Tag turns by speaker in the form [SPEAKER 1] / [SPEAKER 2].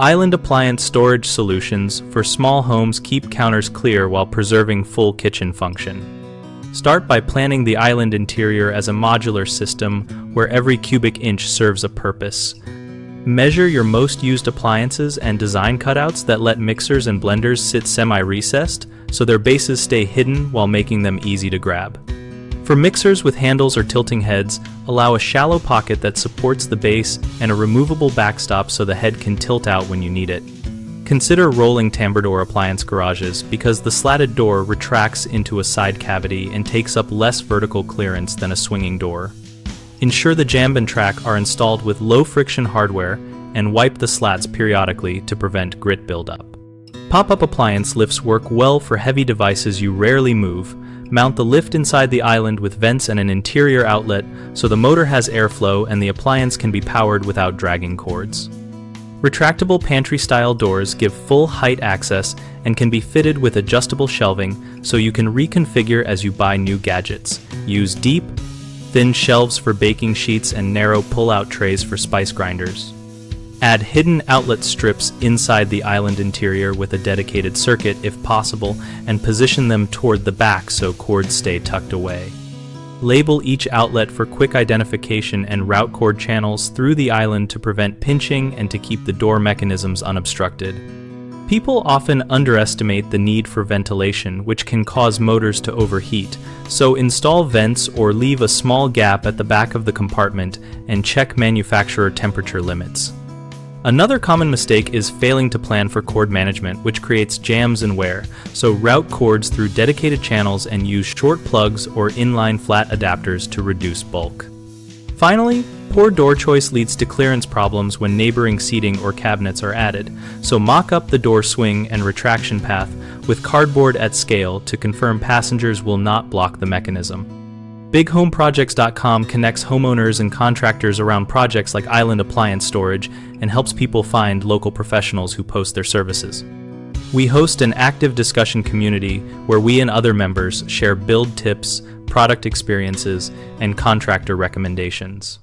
[SPEAKER 1] Island appliance storage solutions for small homes keep counters clear while preserving full kitchen function. Start by planning the island interior as a modular system where every cubic inch serves a purpose. Measure your most used appliances and design cutouts that let mixers and blenders sit semi-recessed so their bases stay hidden while making them easy to grab. For mixers with handles or tilting heads, allow a shallow pocket that supports the base and a removable backstop so the head can tilt out when you need it. Consider rolling tambour door appliance garages because the slatted door retracts into a side cavity and takes up less vertical clearance than a swinging door. Ensure the jamb and track are installed with low-friction hardware and wipe the slats periodically to prevent grit buildup. Pop-up appliance lifts work well for heavy devices you rarely move. Mount the lift inside the island with vents and an interior outlet so the motor has airflow and the appliance can be powered without dragging cords. Retractable pantry-style doors give full height access and can be fitted with adjustable shelving so you can reconfigure as you buy new gadgets. Use deep, thin shelves for baking sheets and narrow pull-out trays for spice grinders. Add hidden outlet strips inside the island interior with a dedicated circuit if possible and position them toward the back so cords stay tucked away. Label each outlet for quick identification and route cord channels through the island to prevent pinching and to keep the door mechanisms unobstructed. People often underestimate the need for ventilation, which can cause motors to overheat, so install vents or leave a small gap at the back of the compartment and check manufacturer temperature limits. Another common mistake is failing to plan for cord management, which creates jams and wear, so route cords through dedicated channels and use short plugs or inline flat adapters to reduce bulk. Finally, poor door choice leads to clearance problems when neighboring seating or cabinets are added, so mock up the door swing and retraction path with cardboard at scale to confirm passengers will not block the mechanism. BigHomeProjects.com connects homeowners and contractors around projects like island appliance storage and helps people find local professionals who post their services. We host an active discussion community where we and other members share build tips, product experiences, and contractor recommendations.